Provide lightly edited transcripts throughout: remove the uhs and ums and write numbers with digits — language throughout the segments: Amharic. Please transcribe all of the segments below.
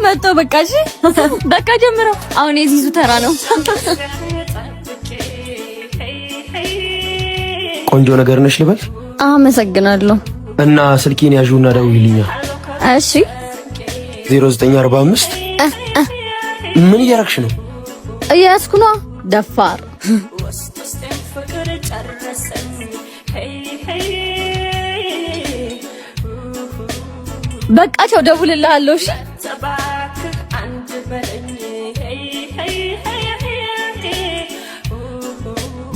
መጥቶ በቃ እሺ በቃ ጀምረው። አሁን የዚዙ ተራ ነው። ቆንጆ ነገር ነሽ ልበል? አመሰግናለሁ። እና ስልኬን ያዡና ደውይልኛ። እሺ 0945 ምን እያረግሽ ነው? እያስኩ ነው። ደፋር በቃ ቻው፣ ደውልልሃለሁ። እሺ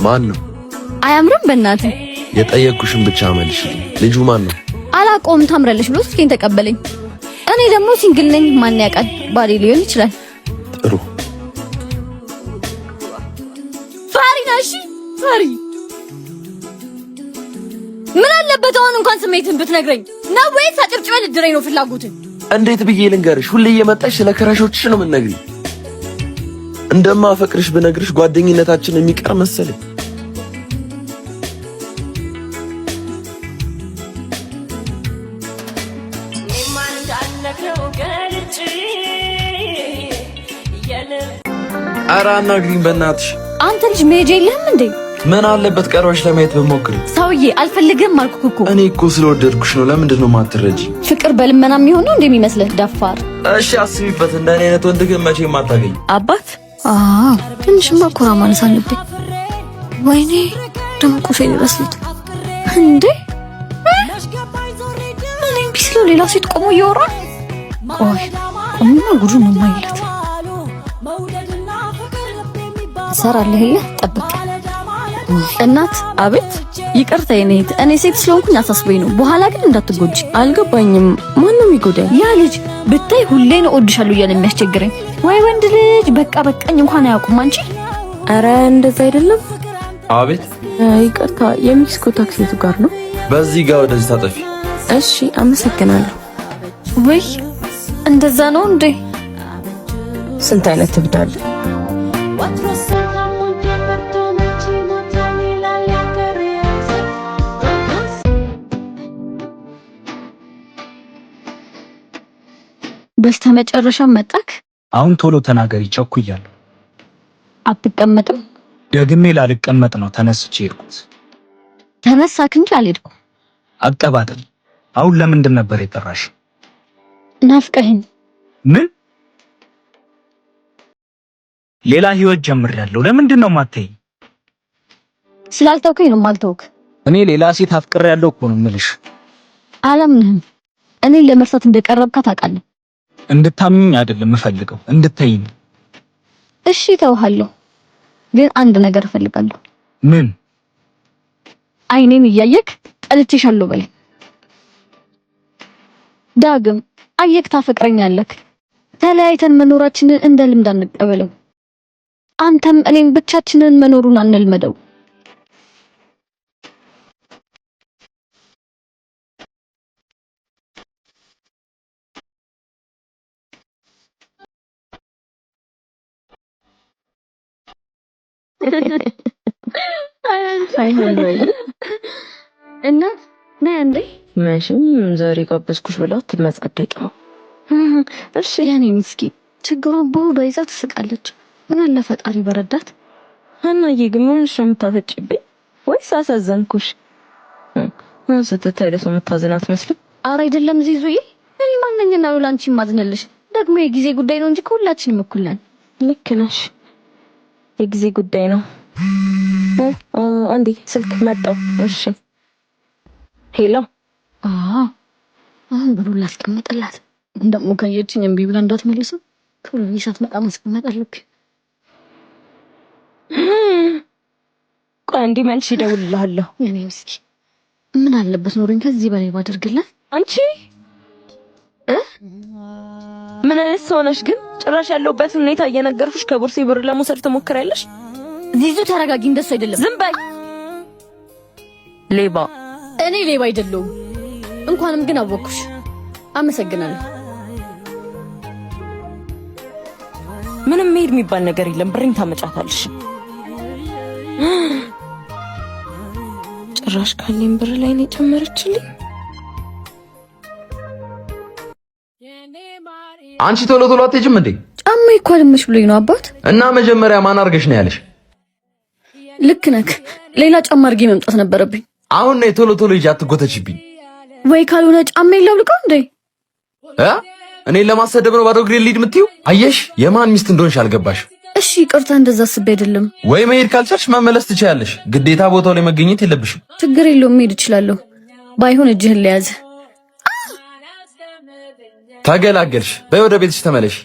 ማን ነው? አያምርም? በእናትህ የጠየቅኩሽን ብቻ መልሽ። ልጁ ማን ነው? አላውቀውም። ታምራለች ብሎ ስልኬን ተቀበለኝ። እኔ ደግሞ ሲንግል ነኝ። ማን ያውቃል? ባሌ ሊሆን ይችላል። ጥሩ ፈሪ ነሽ? ፈሪ ምን አለበት አሁን እንኳን ስሜትን ብትነግረኝ ነው ወይስ አጭብጭበ ልድረኝ ነው ፍላጎትን? እንዴት ብዬ ልንገርሽ? ሁሌ እየመጣሽ ስለ ክራሾችሽ ነው የምትነግሪኝ። እንደማፈቅርሽ ብነግርሽ ጓደኝነታችን የሚቀር መሰለኝ። ኧረ አናግሪኝ በእናትሽ። አንተ ልጅ መሄጃ የለህም እንዴ? ምን አለበት ቀርበሽ ለማየት ብትሞክሪ? ሰውዬ አልፈልግም አልኩህ እኮ። እኔ እኮ ስለወደድኩሽ ነው። ለምንድን ነው የማትረጂ? ፍቅር በልመና የሚሆነው እንደሚመስልህ ደፋር። እሺ አስቢበት። እንደኔ አይነት ወንድ ግን መቼም አታገኝ። አባት ትንሽማ ኮራ ማለት አለብኝ። ወይኔ ደግሞ ቁፌን ይመስሉት እንዴ! እኔ ቢስለው ሌላ ሴት ቆሞ እያወራ ቆይ ቆምና ጉዱ ነው ማይለት ሰራለህ ይሄ ጠብቅ። እናት አቤት። ይቅርታ የኔት እኔ ሴት ስለሆንኩኝ አሳስበኝ ነው። በኋላ ግን እንዳትጎጂ። አልገባኝም። ማን ነው የሚጎዳኝ? ያ ልጅ ብታይ ሁሌ ነው እወድሻለሁ እያለ የሚያስቸግረኝ። ወይ ወንድ ልጅ በቃ በቃኝ እንኳን አያውቁም። አንቺ አረ እንደዛ አይደለም። አቤት። ይቅርታ የሚክስኮ ታክሲቱ ጋር ነው። በዚህ ጋር ወደዚህ ታጠፊ። እሺ አመሰግናለሁ። ወይ እንደዛ ነው እንዴ? ስንት አይነት ትብዳል። በስተመጨረሻ መጣክ። አሁን ቶሎ ተናገሪ፣ ቸኩያለሁ። አትቀመጥም? ደግሜ ላልቀመጥ ነው ተነስቼ ሄድኩት። ተነሳክ እንጂ አልሄድኩም። አቀባጥል። አሁን ለምንድን ነበር የጠራሽ? ናፍቀኸኝ። ምን? ሌላ ህይወት ጀምሬያለሁ። ለምንድን ነው የማትተይኝ? ስላልተውከኝ ነው የማልተውክ። እኔ ሌላ ሴት አፍቅሬያለሁ እኮ ነው የምልሽ። አላምንህም። እኔ ለመርሳት እንደቀረብካ ታውቃለህ። እንድታምኚኝ አይደለም የምፈልገው፣ እንድትተይኝ። እሺ ተውሃለሁ፣ ግን አንድ ነገር እፈልጋለሁ። ምን? አይኔን እያየክ ጠልቼሻለሁ በለኝ። ዳግም አየክ ታፈቅረኛለክ። ተለያይተን መኖራችንን እንደ ልምድ አንቀበለው። አንተም እኔም ብቻችንን መኖሩን አንልመደው። እናት ነይ እንዴ? መቼም ዛሬ ጋበዝኩሽ ብላ ትመጻደቅ ነው። እሺ ያኔ ምስኪን ችግሯን በይዛ ትስቃለች። ምን አለ ፈጣሪ በረዳት። ሀናዬ ግን ምን የምታፈጭብኝ? ወይስ አሳዘንኩሽ? ስትታይ ለሰው የምታዝናት መስሎኝ። ኧረ አይደለም ዚዙዬ፣ እኔ ማንኛና ነው ላንቺ ማዝነልሽ? ደግሞ የጊዜ ጉዳይ ነው እንጂ ከሁላችንም እኩል ነን። ልክ ነሽ፣ የጊዜ ጉዳይ ነው። አንዴ ስልክ መጣው። እሺ ሄሎ። አሁን ብሩን ላስቀምጥላት። እንደሞ ከየችኝ እምቢ ብላ እንዳትመልሰው ቶሎ ይሳት መጣ ማስቀመጥ አለብኝ። ቆይ አንዴ መልሽ እደውልልሃለሁ። የኔ ምስኪን ምን አለበት ኖረኝ ከዚህ በላይ ባደርግላት። አንቺ ምን አይነት ሰው ነሽ ግን? ጭራሽ ያለሁበትን ሁኔታ እየነገርኩሽ ከቦርሴ ብር ለመውሰድ ትሞክሪያለሽ? ዚዙ ተረጋጊ፣ እንደሱ አይደለም። ዝም በይ ሌባ። እኔ ሌባ አይደለሁም። እንኳንም ግን አወኩሽ። አመሰግናለሁ። ምንም መሄድ የሚባል ነገር የለም። ብሬን ታመጫታለሽ። ጭራሽ ካለኝ ብር ላይ ነው ጨመረችልኝ። አንቺ ቶሎ ቶሎ አትሄጂም እንዴ? ጫማ እኮ አልመሽ ብሎኝ ነው አባት። እና መጀመሪያ ማን አርገሽ ነው ያለሽ? ልክ ነክ። ሌላ ጫማ አርጌ መምጣት ነበረብኝ። አሁን ነው ቶሎ ቶሎ ሂጂ፣ አትጎተችብኝ። ወይ ካልሆነ ጫማ ይላውልቀው እንዴ? እኔን ለማሰደብ ነው ባዶ እግሬን ልሂድ የምትይው? አየሽ የማን ሚስት እንደሆንሽ አልገባሽ። እሺ ይቅርታ፣ እንደዛ አስቤ አይደለም። ወይ መሄድ ካልቻልሽ መመለስ ትችያለሽ። ግዴታ ቦታው ላይ መገኘት የለብሽም። ችግር የለውም፣ መሄድ እችላለሁ። ባይሆን እጅህን ለያዝ። ተገላገልሽ። በይ ወደ ቤትሽ ተመለሽ።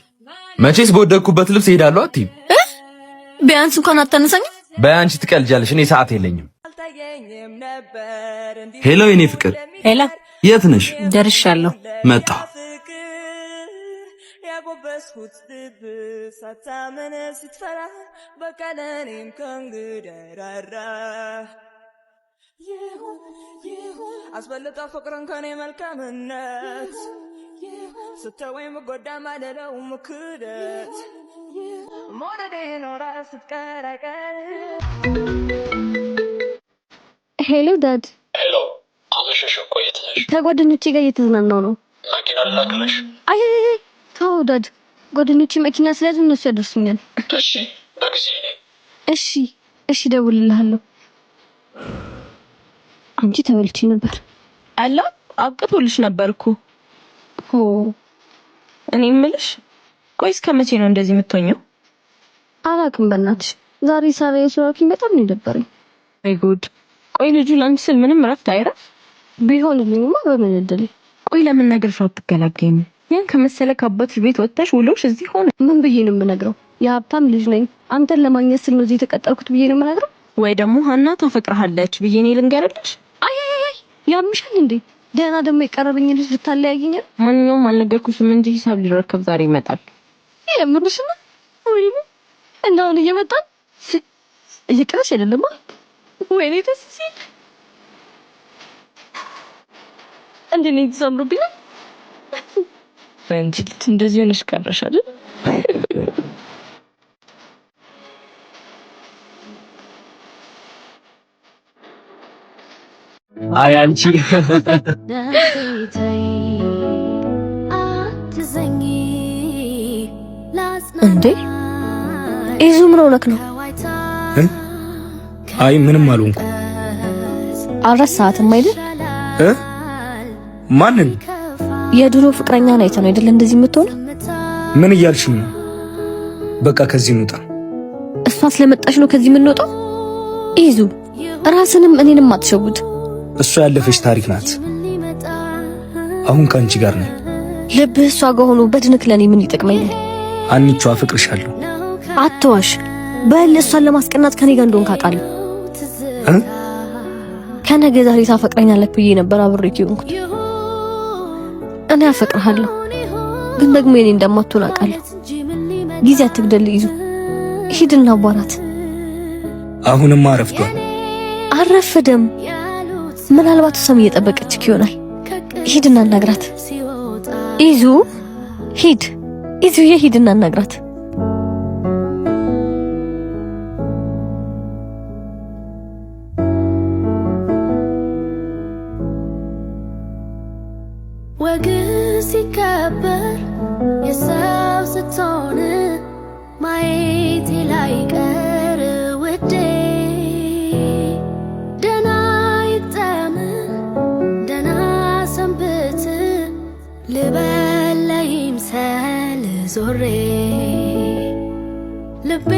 መቼስ በወደቅኩበት ልብስ እሄዳለሁ አትይም? ቢያንስ እንኳን አታነሳኝም? በይ አንቺ ትቀልጃለሽ፣ እኔ ሰዓት የለኝም። ሄሎ የኔ ፍቅር። ሄላ የት ነሽ? ደርሻለሁ። መጣሁ። ያጎበስኩት ልብ ሳታመነ ስትፈራ በቀለኔም ከንግደራራ አስበልጣ ፍቅርን ከኔ መልካምነት ስተወይ መጎዳ ማለለው ምክደት ሞደዴ ኖራ ስትቀራቀር። ሄሎ ዳድ። ሄሎ አመሸሽ እኮ የት ነሽ? ከጓደኞቼ ጋር እየተዝናናው ነው። መኪና ላክልሽ? አይ ተው ዳድ፣ ጓደኞቼ መኪና ስለያዙ እነሱ ያደርሱኛል። እሺ በጊዜ ነኝ። እሺ ደውልልሃለሁ። አንቺ ተበልቺ ነበር አላ አብቅቶልሽ ነበርኩ። እኔ እምልሽ ቆይ እስከ መቼ ነው እንደዚህ የምትሆኚው? አላውቅም በእናትሽ። ዛሬ ሳራ የሰራኪኝ በጣም ነው የደበረኝ። አይ ጉድ። ቆይ ልጁ ላንቺ ስል ምንም ረፍት አይረፍ ቢሆንልኝማ በምን እድል። ቆይ ለምን ነገር ሻው አትገላገኝ? ያን ከመሰለ ከአባትሽ ቤት ወጥተሽ ውሎሽ እዚህ ሆነ። ምን ብዬ ነው የምነግረው? የሀብታም ልጅ ነኝ፣ አንተን ለማግኘት ስል ነው እዚህ የተቀጠርኩት ብዬ ነው የምነግረው? ወይ ደግሞ ሀና ታፈቅርሃለች ብዬ ነው ልንገርልሽ? አይ ያምሻል እንዴ? ደህና ደግሞ የቀረበኝ ልጅ ልታለያየኝ? ማንኛውም አልነገርኩሽም እንጂ ሂሳብ ሊረከብ ዛሬ ይመጣል። የምርሽ ነው? ወይኔ እንደውን እየመጣን እየቀረሽ አይደለም? ወይኔ ደስ ሲል እንዴ ነው ተሰምሮብኝ። እንጂ እንደዚህ ሆነሽ ቀረሽ አይደል? አይ አንቺ እንዴ ይዙ ምን ሆነክ ነው? አይ ምንም አልሆንኩም። አልረሳትም አይደል? ማንን? የድሮ ፍቅረኛ ነው አይተህ ነው አይደል እንደዚህ የምትሆነው? ምን እያልሽ ነው? በቃ ከዚህ እንውጣ። እሷ ስለመጣች ነው ከዚህ የምንወጣው? ይዙ ራስንም እኔንም አትሸውድ። እሷ ያለፈች ታሪክ ናት። አሁን ካንቺ ጋር ነኝ። ልብህ እሷ ጋር ሆኖ በድንክ ለኔ ምን ይጠቅመኛል? አንቺ አፈቅርሻለሁ። አትዋሽ። በል እሷን ለማስቀናት ከኔ ጋር እንደሆንክ አውቃለሁ። ከነገ ዛሬ ታፈቅረኛለህ ብዬ ነበር አብሬክ ይሆንኩት። እኔ አፈቅርሃለሁ፣ ግን ደግሞ የኔ እንደማትሆን አውቃለሁ። ጊዜ አትግደል ይዙ። ሂድና አቧራት። አሁንማ አረፍዷል። አረፈደም። ምናልባት እሷም እየጠበቀችክ ይሆናል። ሂድና አናግራት ይዙ። ሂድ ይዙዬ፣ ሂድና አናግራት። ወግ ሲከበር የሰው ስትሆን ማየቴ ላይ ቀር ውዴ፣ ደህና ይግጠም ደህና ሰንብት ልበል ለይምሰል ዞሬ ልቤ